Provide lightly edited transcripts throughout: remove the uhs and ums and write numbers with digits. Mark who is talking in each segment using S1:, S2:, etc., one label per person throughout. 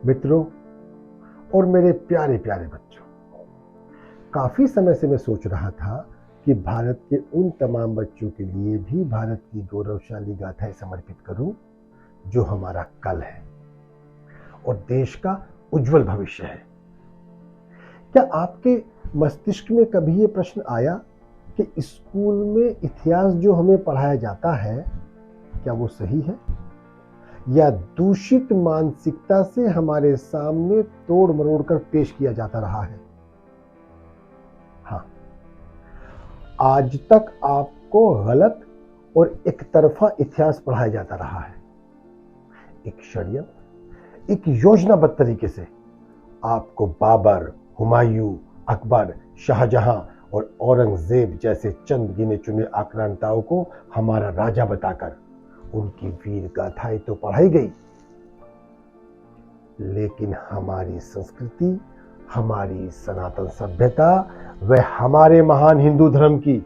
S1: मित्रों और मेरे प्यारे प्यारे बच्चों, काफी समय से मैं सोच रहा था कि भारत के उन तमाम बच्चों के लिए भी भारत की गौरवशाली गाथाएं समर्पित करूं जो हमारा कल है और देश का उज्जवल भविष्य है। क्या आपके मस्तिष्क में कभी ये प्रश्न आया कि स्कूल में इतिहास जो हमें पढ़ाया जाता है क्या वो सही है, या दूषित मानसिकता से हमारे सामने तोड़ मरोड़ कर पेश किया जाता रहा है? हाँ, आज तक आपको गलत और एक तरफा इतिहास पढ़ाया जाता रहा है। एक षड्यंत्र, एक योजनाबद्ध तरीके से आपको बाबर, हुमायूं, अकबर, शाहजहां और औरंगजेब जैसे चंद गिने चुने आक्रांताओं को हमारा राजा बताकर उनकी वीर गाथाएं तो पढ़ाई गई, लेकिन हमारी संस्कृति, हमारी सनातन सभ्यता व हमारे महान हिंदू धर्म की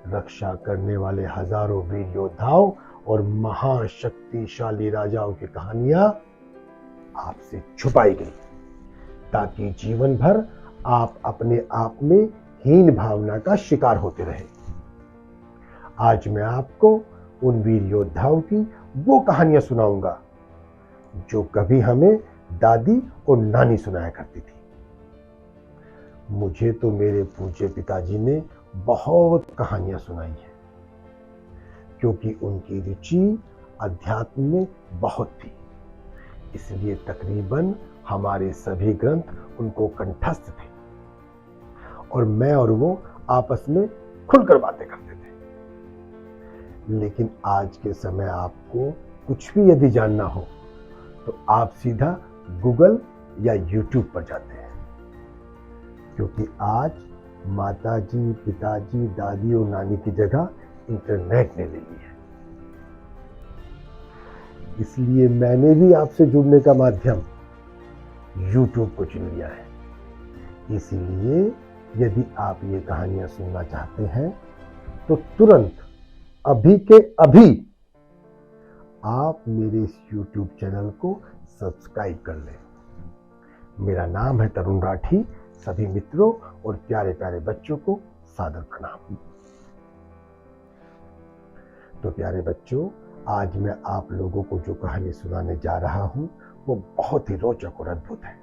S1: रक्षा करने वाले हजारों वीर योद्धाओं और महाशक्तिशाली राजाओं की कहानियां आपसे छुपाई गई, ताकि जीवन भर आप अपने आप में हीन भावना का शिकार होते रहे। आज मैं आपको उन वीर योद्धाओं की वो कहानियां सुनाऊंगा जो कभी हमें दादी और नानी सुनाया करती थी। मुझे तो मेरे पूज्य पिताजी ने बहुत कहानियां सुनाई हैं, क्योंकि उनकी रुचि अध्यात्म में बहुत थी। इसलिए तकरीबन हमारे सभी ग्रंथ उनको कंठस्थ थे और मैं और वो आपस में खुलकर बातें करते थे। लेकिन आज के समय आपको कुछ भी यदि जानना हो तो आप सीधा गूगल या यूट्यूब पर जाते हैं, क्योंकि आज माताजी, पिताजी, दादी और नानी की जगह इंटरनेट ने ले ली है। इसलिए मैंने भी आपसे जुड़ने का माध्यम यूट्यूब को चुन लिया है। इसीलिए यदि आप ये कहानियां सुनना चाहते हैं तो तुरंत अभी के अभी आप मेरे इस YouTube चैनल को सब्सक्राइब कर लें। मेरा नाम है तरुण राठी। सभी मित्रों और प्यारे प्यारे बच्चों को सादर प्रणाम। तो प्यारे बच्चों, आज मैं आप लोगों को जो कहानी सुनाने जा रहा हूं वो बहुत ही रोचक और अद्भुत है।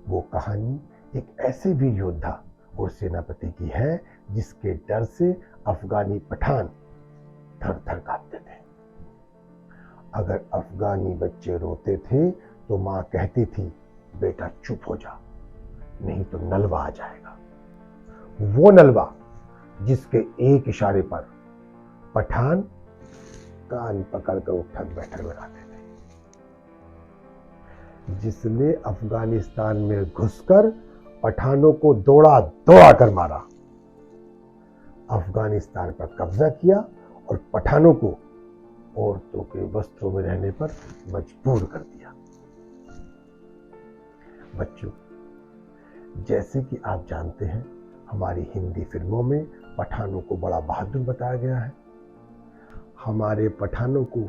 S1: वो कहानी एक ऐसे भी योद्धा और सेनापति की है जिसके डर से अफगानी पठान थर थर कांपते थे। अगर अफगानी बच्चे रोते थे तो मां कहती थी, बेटा चुप हो जा, नहीं तो नलवा आ जाएगा। वो नलवा जिसके एक इशारे पर पठान कान पकड़कर उठक बैठक लगाते थे, जिसने अफगानिस्तान में घुसकर पठानों को दौड़ा दौड़ा कर मारा, अफगानिस्तान पर कब्जा किया और पठानों को औरतों के वस्त्रों में रहने पर मजबूर कर दिया। बच्चों, जैसे कि आप जानते हैं, हमारी हिंदी फिल्मों में पठानों को बड़ा बहादुर बताया गया है। हमारे पठानों को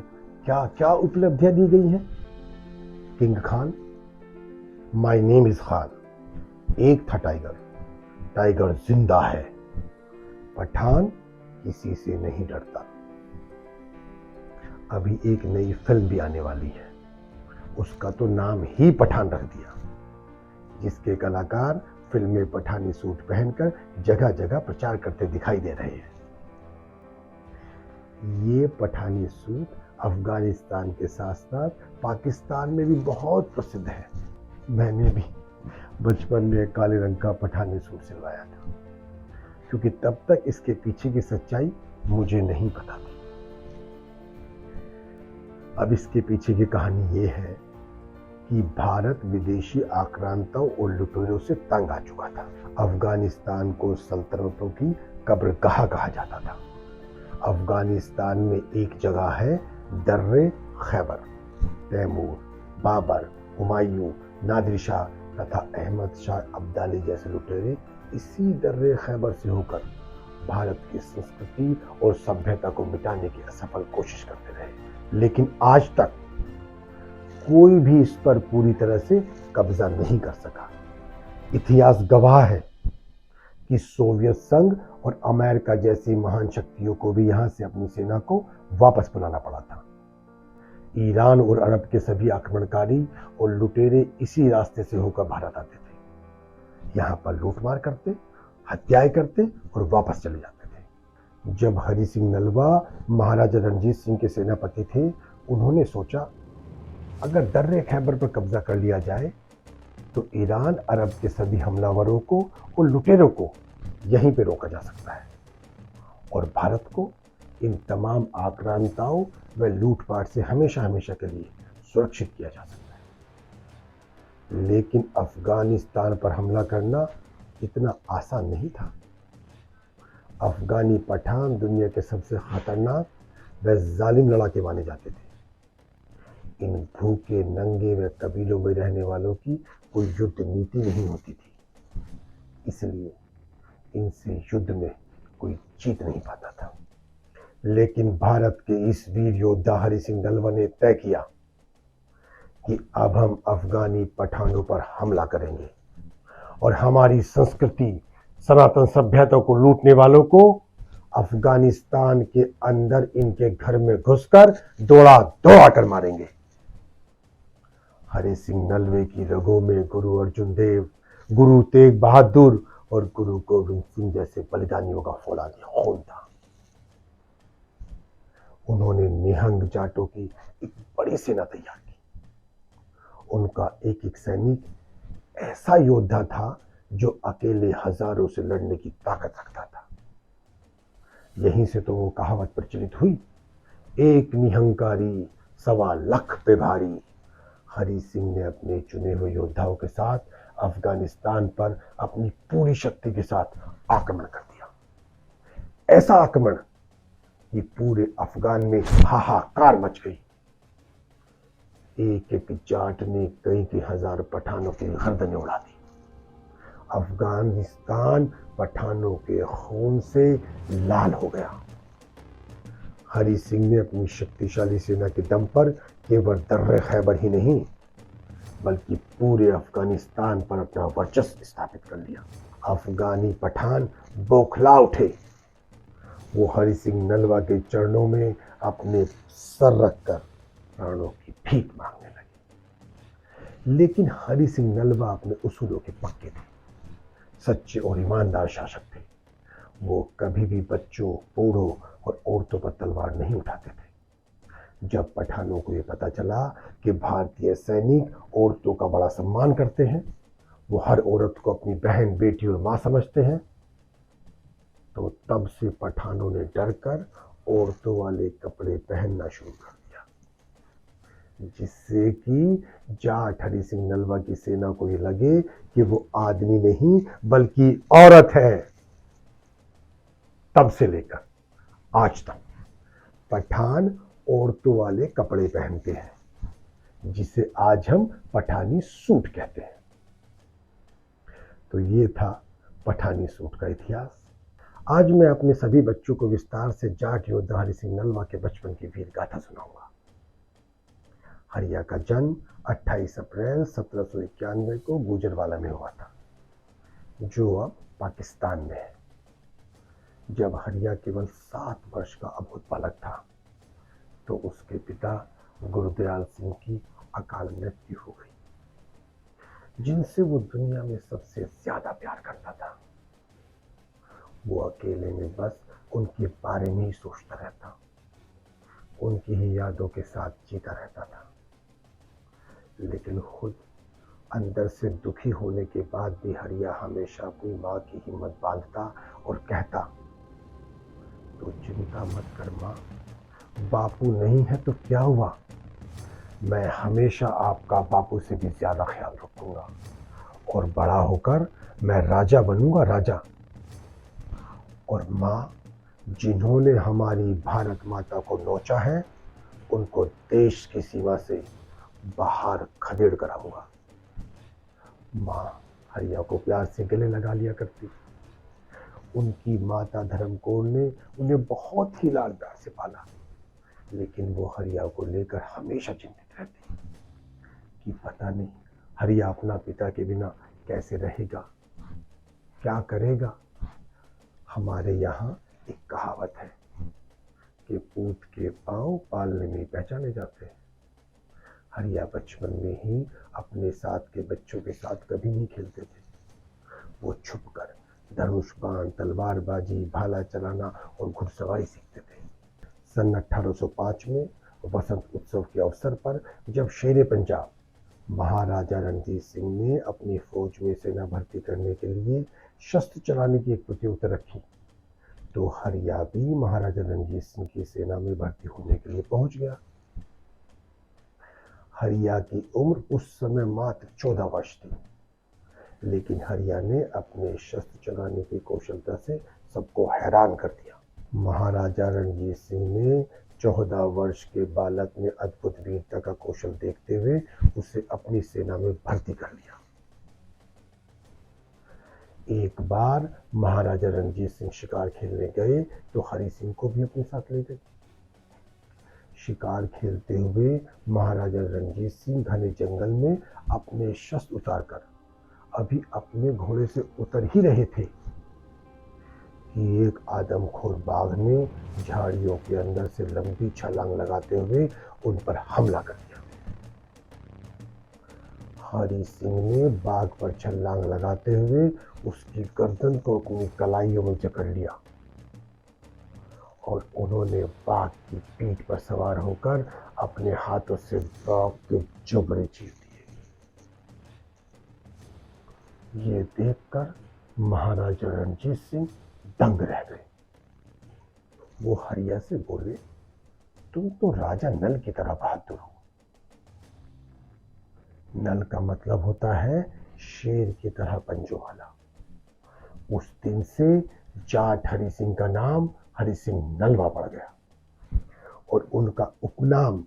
S1: क्या क्या उपलब्धियां दी गई हैं। King Khan, my name is Khan, एक था टाइगर, टाइगर जिंदा है, पठान किसी से नहीं डरता। अभी एक नई फिल्म भी आने वाली है, उसका तो नाम ही पठान रख दिया, जिसके कलाकार फिल्म में पठानी सूट पहनकर जगह जगह प्रचार करते दिखाई दे रहे हैं। ये पठानी सूट अफगानिस्तान के साथ साथ पाकिस्तान में भी बहुत प्रसिद्ध है। मैंने भी बचपन में काले रंग का पठानी सूट सिलवाया था, क्योंकि तब तक इसके पीछे की सच्चाई मुझे नहीं पता थी। अब इसके पीछे की कहानी ये है कि भारत विदेशी आक्रांताओं और लुटेरों से तंग आ चुका था। अफगानिस्तान को सल्तनतों की कब्रगाह कहा जाता था। अफगानिस्तान में एक जगह है दर्रे खैबर। तैमूर, बाबर, हुमायूं, नादिर शाह तथा अहमद शाह अब्दाली जैसे लुटेरे इसी दर्रे खैबर से होकर भारत की संस्कृति और सभ्यता को मिटाने की असफल कोशिश करते रहे। लेकिन आज तक कोई भी इस पर पूरी तरह से कब्जा नहीं कर सका। इतिहास गवाह है कि सोवियत संघ और अमेरिका जैसी महान शक्तियों को भी यहां से अपनी सेना को वापस बुलाना पड़ा था। ईरान और अरब के सभी आक्रमणकारी और लुटेरे इसी रास्ते से होकर भारत आते थे। यहां पर लूटमार करते, हत्याएं करते और वापस चले जाते थे। जब हरि सिंह नलवा महाराजा रणजीत सिंह के सेनापति थे, उन्होंने सोचा अगर दर्रे खैबर पर कब्जा कर लिया जाए तो ईरान अरब के सभी हमलावरों को और लुटेरों को यहीं पे रोका जा सकता है और भारत को इन तमाम आक्रांताओं व लूटपाट से हमेशा हमेशा के लिए सुरक्षित किया जा सकता है। लेकिन अफगानिस्तान पर हमला करना इतना आसान नहीं था। अफगानी पठान दुनिया के सबसे खतरनाक व जालिम लड़ाके माने जाते थे। इन भूखे नंगे व कबीलों में रहने वालों की कोई युद्ध नीति नहीं होती थी, इसलिए इनसे युद्ध में कोई जीत नहीं पाता था। लेकिन भारत के इस वीर योद्धा हरि सिंह नलवा ने तय किया कि अब हम अफगानी पठानों पर हमला करेंगे और हमारी संस्कृति, सनातन सभ्यता को लूटने वालों को अफगानिस्तान के अंदर इनके घर में घुसकर दौड़ा दौड़ा कर मारेंगे। हरि सिंह नलवे की रगों में गुरु अर्जुन देव, गुरु तेग बहादुर और गुरु गोविंद सिंह जैसे बलिदानियों का फौलादी खून था। उन्होंने निहंग जाटों की एक बड़ी सेना तैयार की। उनका एक एक सैनिक ऐसा योद्धा था जो अकेले हजारों से लड़ने की ताकत रखता था। यहीं से तो वो कहावत प्रचलित हुई, एक निहंकारी सवा लाख पे भारी। हरि सिंह ने अपने चुने हुए योद्धाओं के साथ अफगानिस्तान पर अपनी पूरी शक्ति के साथ आक्रमण कर दिया। ऐसा आक्रमण कि पूरे अफगान में हाहाकार मच गई। एक एक जाट ने कई हजार पठानों की गर्दनें उड़ा दी। अफगानिस्तान पठानों के खून से लाल हो गया। हरि सिंह ने अपनी शक्तिशाली सेना के दम पर केवल दर्रे खैबर ही नहीं बल्कि पूरे अफगानिस्तान पर अपना वर्चस्व स्थापित कर लिया। अफगानी पठान बौखला उठे। वो हरि सिंह नलवा के चरणों में अपने सर रखकर प्राणों की भीख मांगने लगे। लेकिन हरि सिंह नलवा अपने उसूलों के पक्के थे, सच्चे और ईमानदार शासक थे। वो कभी भी बच्चों, बूढ़ों और औरतों पर तलवार नहीं उठाते थे। जब पठानों को ये पता चला कि भारतीय सैनिक औरतों का बड़ा सम्मान करते हैं, वो हर औरत को अपनी बहन, बेटी और मां समझते हैं, तो तब से पठानों ने डरकर औरतों वाले कपड़े पहनना शुरू कर दिया, जिससे कि जाट हरि सिंह नलवा की सेना को ये लगे कि वो आदमी नहीं बल्कि औरत है। तब से लेकर आज तक पठान औरतों वाले कपड़े पहनते हैं, जिसे आज हम पठानी सूट कहते हैं। तो ये था पठानी सूट का इतिहास। आज मैं अपने सभी बच्चों को विस्तार से जाट योद्धा हरि सिंह नलवा के बचपन की वीर गाथा सुनाऊंगा। हरिया का जन्म 28 अप्रैल 1791 को गुजरवाला में हुआ था, जो अब पाकिस्तान में है। जब हरिया केवल 7 वर्ष का अबोध बालक था तो उसके पिता गुरदयाल सिंह की अकाल मृत्यु हो गई, जिनसे वो दुनिया में सबसे ज्यादा प्यार करता था। वो अकेले में बस उनके बारे में ही सोचता रहता, उनकी ही यादों के साथ जीता रहता था। लेकिन खुद अंदर से दुखी होने के बाद भी हरिया हमेशा अपनी माँ की हिम्मत बांधता और कहता, तो चिंता मत कर माँ, बापू नहीं है तो क्या हुआ, मैं हमेशा आपका बापू से भी ज्यादा ख्याल रखूंगा और बड़ा होकर मैं राजा बनूंगा, राजा। और माँ, जिन्होंने हमारी भारत माता को नोचा है, उनको देश की सीमा से बाहर खदेड़ कर आऊंगा। माँ हरिया को प्यार से गले लगा लिया करती। उनकी माता धर्म कौर ने उन्हें बहुत ही लाड प्यार से पाला, लेकिन वो हरिया को लेकर हमेशा चिंतित रहती। कि पता नहीं हरिया अपना पिता के बिना कैसे रहेगा, क्या करेगा। हमारे यहाँ एक कहावत है कि पूत के पांव पालने में पहचाने जाते हैं। हरिया बचपन में ही अपने साथ के बच्चों के साथ कभी नहीं खेलते थे। वो छुपकर धनुष बाण, तलवारबाजी, भाला चलाना और घुड़सवारी सीखते थे। सन 1805 में वसंत उत्सव के अवसर पर जब शेरे पंजाब महाराजा रणजीत सिंह ने अपनी फौज में सेना भर्ती करने के लिए शस्त्र चलाने की एक प्रतियोगिता रखी, तो हरिया भी महाराजा रणजीत सिंह की सेना में भर्ती होने के लिए पहुंच गया। हरिया की उम्र उस समय मात्र 14 वर्ष थी, लेकिन हरिया ने अपने शस्त्र चलाने की कौशलता से सबको हैरान कर दिया। महाराजा रणजीत सिंह ने 14 वर्ष के बालक में अद्भुत वीरता का कौशल देखते हुए उसे अपनी सेना में भर्ती कर लिया। एक बार महाराजा रणजीत सिंह शिकार खेलने गए तो हरि सिंह को भी अपने साथ ले गए। शिकार खेलते हुए महाराजा रणजीत सिंह घने जंगल में अपने शस्त्र उतारकर अभी अपने घोड़े से उतर ही रहे थे कि एक आदमखोर बाघ ने झाड़ियों के अंदर से लंबी छलांग लगाते हुए उन पर हमला कर दिया। हरि सिंह ने बाघ पर छलांग लगाते हुए उसकी गर्दन को अपनी कलाइयों में जकड़ लिया और उन्होंने बाघ की पीठ पर सवार होकर अपने हाथों से बाघ के जबड़े चीर दिए। ये देखकर महाराजा रणजीत सिंह दंग रह गए। वो हरिया से बोले, तुम तो राजा नल की तरह बहादुर हो। नल का मतलब होता है शेर की तरह पंजों वाला। उस दिन से जाट हरि सिंह का नाम हरि सिंह नलवा पड़ गया और उनका उपनाम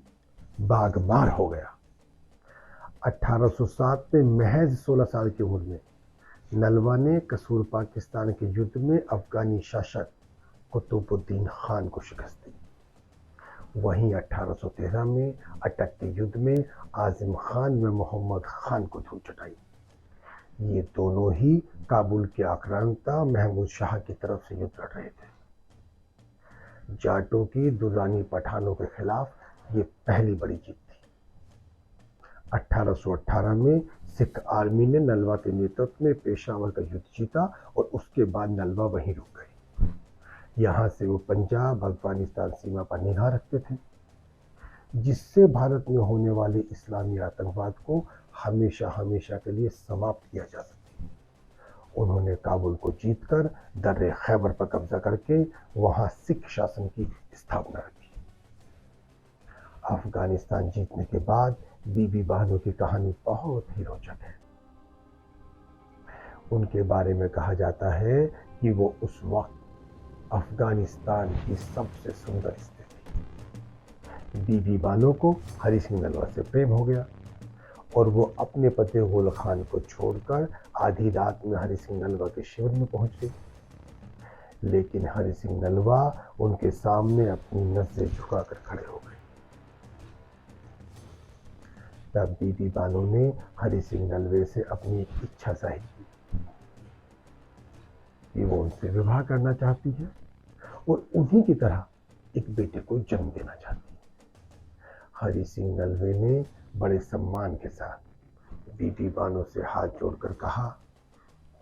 S1: बाघमार हो गया। 1807 में महज 16 साल की उम्र में नलवा ने कसूर पाकिस्तान के युद्ध में अफगानी शासक कुतुबुद्दीन खान को शिकस्त दी। वहीं 1813 में अटक के युद्ध में आजिम खान व मोहम्मद खान को धूल चटाई। ये दोनों ही काबुल के आक्रांता महमूद शाह की तरफ से युद्ध लड़ रहे थे। जाटों की दुर्रानी पठानों के खिलाफ ये पहली बड़ी जीत थी। 1818 में सिख आर्मी ने नलवा के नेतृत्व में पेशावर का युद्ध जीता और उसके बाद नलवा वहीं रुक गए। यहाँ से वो पंजाब अफगानिस्तान सीमा पर निगाह रखते थे, जिससे भारत में होने वाले इस्लामी आतंकवाद को हमेशा हमेशा के लिए समाप्त किया जा सके। उन्होंने काबुल को जीतकर दर्रे खैबर पर कब्जा करके वहां सिख शासन की स्थापना रखी। अफगानिस्तान जीतने के बाद बीबी बहनों की कहानी बहुत ही रोचक है। उनके बारे में कहा जाता है कि वो उस वक्त अफगानिस्तान की सबसे सुंदर स्त्री थी। बीबी बानो को हरि सिंह नलवा से प्रेम हो गया और वो अपने पति गुल खान को छोड़कर आधी रात में हरि सिंह नलवा के शिविर में पहुंच गई। लेकिन हरि सिंह नलवा उनके सामने अपनी नजरें झुकाकर खड़े हो गए। तब बीबी बानो ने हरि सिंह नलवे से अपनी एक इच्छा जाहिर की कि वो उनसे विवाह करना चाहती है और उन्हीं की तरह एक बेटे को जन्म देना चाहती है। हरि सिंह नलवे ने बड़े सम्मान के साथ बीबी बानो से हाथ जोड़कर कहा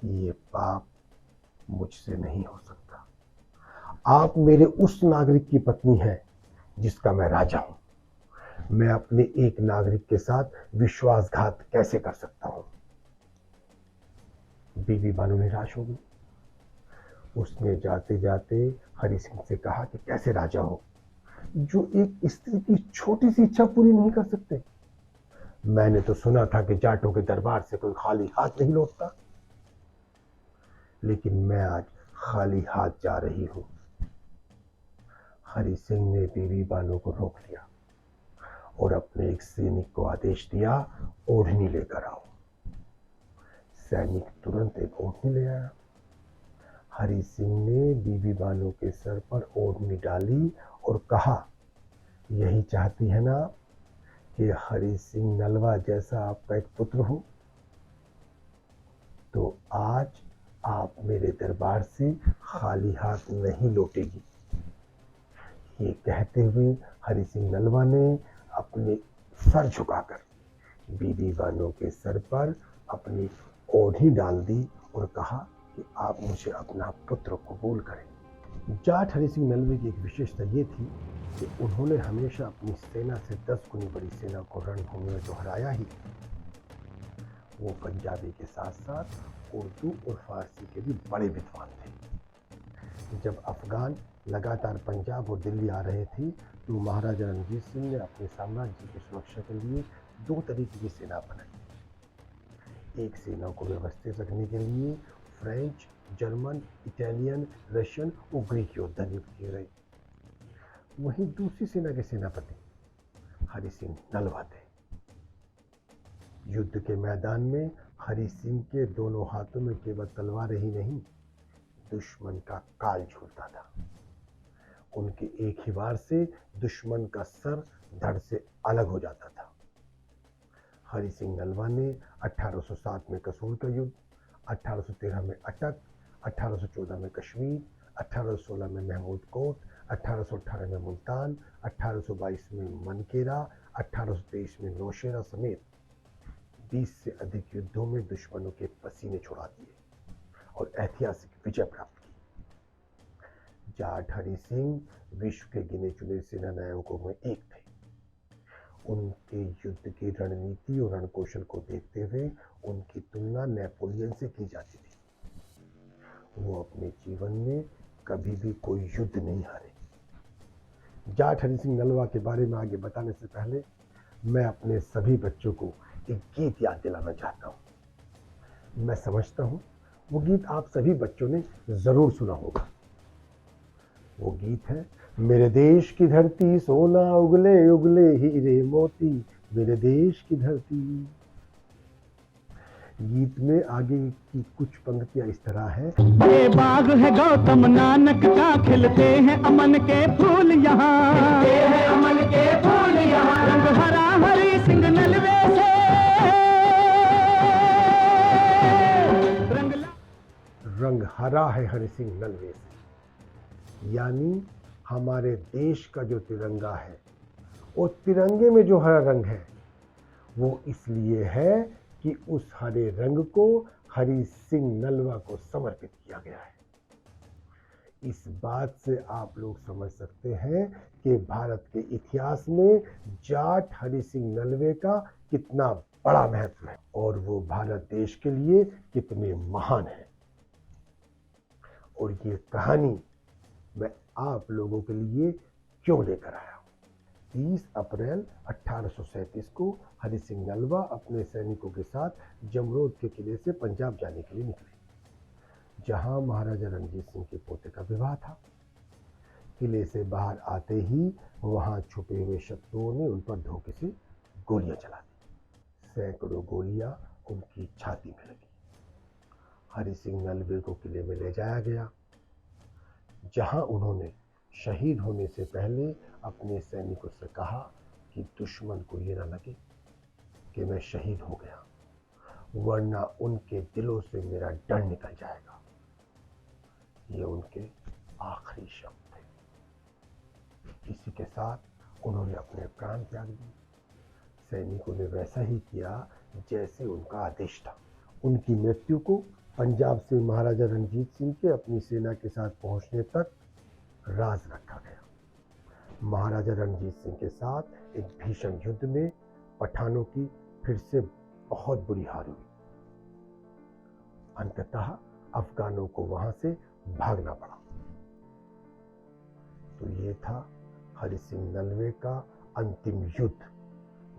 S1: कि ये पाप मुझसे नहीं हो सकता। आप मेरे उस नागरिक की पत्नी हैं जिसका मैं राजा हूं। मैं अपने एक नागरिक के साथ विश्वासघात कैसे कर सकता हूं? बीबी बानो निराश हो गई। उसने जाते जाते हरि सिंह से कहा कि कैसे राजा हो जो एक स्त्री की छोटी सी इच्छा पूरी नहीं कर सकते। मैंने तो सुना था कि जाटों के दरबार से कोई खाली हाथ नहीं लौटता, लेकिन मैं आज खाली हाथ जा रही हूं। हरि सिंह ने बीबी बानो को रोक लिया और अपने एक सैनिक को आदेश दिया, ओढ़नी लेकर आओ। सैनिक तुरंत एक ओढ़नी ले आया। हरि सिंह ने बीबी बानो के सर पर ओढ़नी डाली और कहा, यही चाहती है ना कि हरि सिंह नलवा जैसा आपका एक पुत्र हो, तो आज आप मेरे दरबार से खाली हाथ नहीं लौटेगी। ये कहते हुए हरि सिंह नलवा ने अपने सर झुकाकर बीबी बानो के सर पर अपनी ओढ़नी डाल दी और कहा कि आप मुझे अपना पुत्र कबूल करें। जाट हरि सिंह नलवे की एक विशेषता ये थी कि उन्होंने हमेशा अपनी सेना से 10 गुनी बड़ी सेना को रणभूमि में तो हराया ही, वो पंजाबी के साथ साथ उर्दू और फारसी के भी बड़े विद्वान थे। जब अफगान लगातार पंजाब और दिल्ली आ रहे थे तो महाराजा रणजीत सिंह ने अपने साम्राज्य की सुरक्षा के लिए 2 तरीके की सेना बनाई। एक सेना को व्यवस्थित रखने के लिए फ्रेंच, जर्मन, इटालियन, रशियन और ग्रीक योद्धा नियुक्त किए गए। वहीं दूसरी सेना के सेनापति हरि सिंह नलवा थे। युद्ध के मैदान में हरि सिंह के दोनों हाथों में केवल तलवारें ही नहीं, दुश्मन का काल झूलता था। उनके एक ही वार से दुश्मन का सर धड़ से अलग हो जाता था। हरि सिंह नलवा ने 1807 में कसूर का युद्ध, 1813 में अटक, 1814 में कश्मीर, 1816 में महमूद कोट, 1818 में मुल्तान, 1822 में मनकेरा, 1823 में नौशेरा समेत 20 से अधिक युद्धों में दुश्मनों के पसीने छुड़ा दिए और ऐतिहासिक विजय प्राप्त की। जाट हरि सिंह विश्व के गिने चुने सेना नायकों में एक थे। उनके युद्ध की रणनीति और रणकौशल को देखते हुए उनकी तुलना नेपोलियन से की जाती थी। वो अपने जीवन में कभी भी कोई युद्ध नहीं हारे। जाट हरि सिंह नलवा के बारे में आगे बताने से पहले मैं अपने सभी बच्चों को एक गीत याद दिलाना चाहता हूँ। मैं समझता हूँ वो गीत आप सभी बच्चों ने जरूर सुना होगा। वो गीत है, मेरे देश की धरती सोना उगले उगले हीरे मोती, मेरे देश की धरती। गीत में आगे की कुछ पंक्तियां इस तरह है।
S2: ये बाग है गौतम नानक का, खिलते हैं अमन के फूल यहाँ, खिलते हैं अमन के फूल यहाँ। रंग हरा हरि सिंह नलवे से
S1: रंग हरा है हरि सिंह नलवे से, यानी हमारे देश का जो तिरंगा है और तिरंगे में जो हरा रंग है वो इसलिए है कि उस हरे रंग को हरि सिंह नलवा को समर्पित किया गया है। इस बात से आप लोग समझ सकते हैं कि भारत के इतिहास में जाट हरि सिंह नलवे का कितना बड़ा महत्व है और वो भारत देश के लिए कितने महान हैं। और ये कहानी मैं आप लोगों के लिए क्यों लेकर आया हूं। 30 अप्रैल 1837 को हरि सिंह नलवा अपने सैनिकों के साथ जमरोद के किले से पंजाब जाने के लिए निकले, जहां महाराजा रणजीत सिंह के पोते का विवाह था। किले से बाहर आते ही वहां छुपे हुए शत्रुओं ने उन पर धोखे से गोलियां चला दी। सैकड़ों गोलियां उनकी छाती में लगी। हरि सिंह नलवे को किले में ले जाया गया, जहां उन्होंने शहीद होने से पहले अपने सैनिकों से कहा कि दुश्मन को ये ना लगे कि मैं शहीद हो गया, वरना उनके दिलों से मेरा डर निकल जाएगा। ये उनके आखिरी शब्द थे। इसी के साथ उन्होंने अपने प्राण त्याग दिए। सैनिकों ने वैसा ही किया जैसे उनका आदेश था। उनकी मृत्यु को पंजाब से महाराजा रणजीत सिंह के अपनी सेना के साथ पहुंचने तक राज रखा गया। महाराजा रणजीत सिंह के साथ एक भीषण युद्ध में पठानों की फिर से बहुत बुरी हार हुई। अंततः अफगानों को वहां से भागना पड़ा। तो ये था हरि सिंह नलवे का अंतिम युद्ध,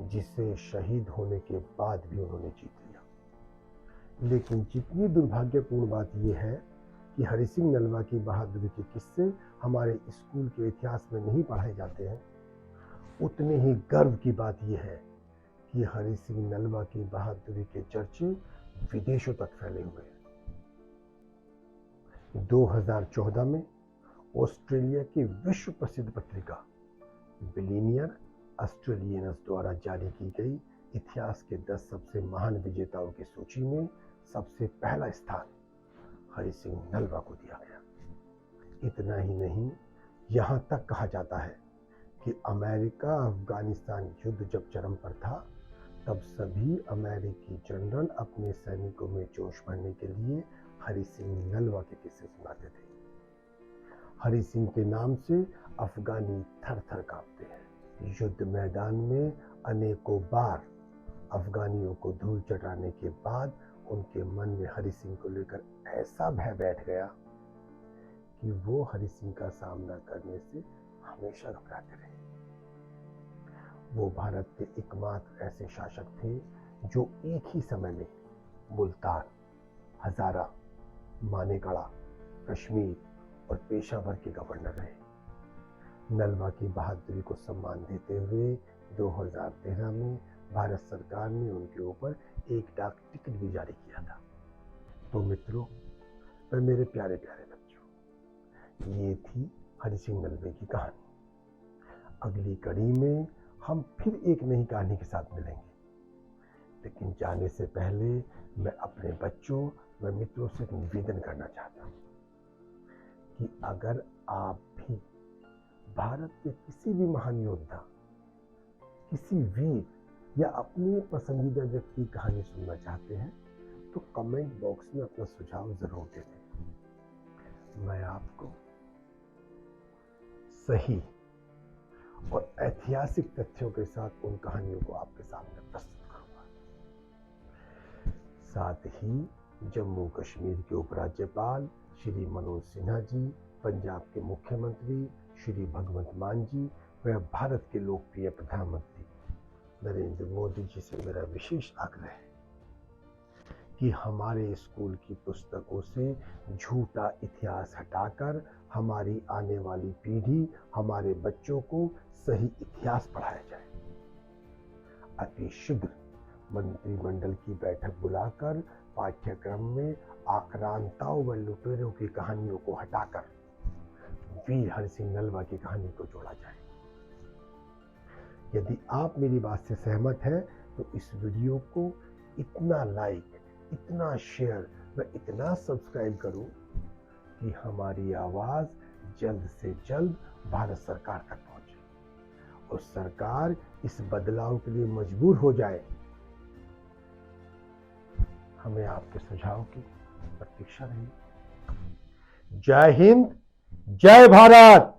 S1: जिसे शहीद होने के बाद भी उन्होंने जीत लिया। लेकिन जितनी दुर्भाग्यपूर्ण बात यह है कि हरि सिंह नलवा की बहादुरी के किस्से हमारे स्कूल के इतिहास में नहीं पढ़ाए जाते हैं, उतने ही गर्व की बात यह है कि हरि सिंह नलवा की बहादुरी के चर्चे विदेशों तक फैले हुए हैं। 2014 में ऑस्ट्रेलिया की विश्व प्रसिद्ध पत्रिका बिलियनियर ऑस्ट्रेलियंस द्वारा जारी की गई इतिहास के 10 सबसे महान विजेताओं की सूची में सबसे पहला स्थान हरि सिंह नलवा को दिया गया। इतना ही नहीं, यहाँ तक कहा जाता है कि अमेरिका अफगानिस्तान युद्ध जब चरम पर था, तब सभी अमेरिकी जनरल अपने सैनिकों में जोश भरने के लिए हरि सिंह नलवा के किस्से सुनाते थे। हरि सिंह के नाम से अफगानी थर थर कांपते हैं। युद्ध मैदान में अनेकों बार अफगानियों को धूल चटाने के बाद उनके मन में हरि सिंह को लेकर ऐसा भय बैठ गया कि वो हरि सिंह का सामना करने से हमेशा घबराते रहे। वो भारत के एकमात्र ऐसे शासक थे जो एक ही समय में मुल्तान, हजारा, मानेकड़ा, कश्मीर और पेशावर के गवर्नर रहे। नलवा की बहादुरी को सम्मान देते हुए 2013 में भारत सरकार ने उनके ऊपर एक डाक टिकट भी जारी किया था। तो मित्रों और मेरे प्यारे प्यारे बच्चों, ये थी हरि सिंह नलवे की कहानी। अगली कड़ी में हम फिर एक नई कहानी के साथ मिलेंगे, लेकिन जाने से पहले मैं अपने बच्चों व मित्रों से एक निवेदन करना चाहता हूँ कि अगर आप भी भारत के किसी भी महान योद्धा, किसी वीर या अपने पसंदीदा व्यक्ति की कहानी सुनना चाहते हैं तो कमेंट बॉक्स में अपना सुझाव जरूर दे दें। मैं आपको सही और ऐतिहासिक तथ्यों के साथ उन कहानियों को आपके सामने प्रस्तुत करूंगा। साथ ही जम्मू कश्मीर के उपराज्यपाल श्री मनोज सिन्हा जी, पंजाब के मुख्यमंत्री श्री भगवंत मान जी व भारत के लोकप्रिय प्रधानमंत्री नरेंद्र मोदी जी से मेरा विशेष आग्रह है कि हमारे स्कूल की पुस्तकों से झूठा इतिहास हटाकर हमारी आने वाली पीढ़ी, हमारे बच्चों को सही इतिहास पढ़ाया जाए। अति शीघ्र मंत्रिमंडल की बैठक बुलाकर पाठ्यक्रम में आक्रांताओं व लुटेरों की कहानियों को हटाकर वीर हरि सिंह नलवा की कहानी को जोड़ा जाए। यदि आप मेरी बात से सहमत हैं तो इस वीडियो को इतना लाइक, इतना शेयर व इतना सब्सक्राइब करो कि हमारी आवाज जल्द से जल्द भारत सरकार तक पहुंचे और सरकार इस बदलाव के लिए मजबूर हो जाए। हमें आपके सुझाव की प्रतीक्षा रही। जय हिंद, जय भारत।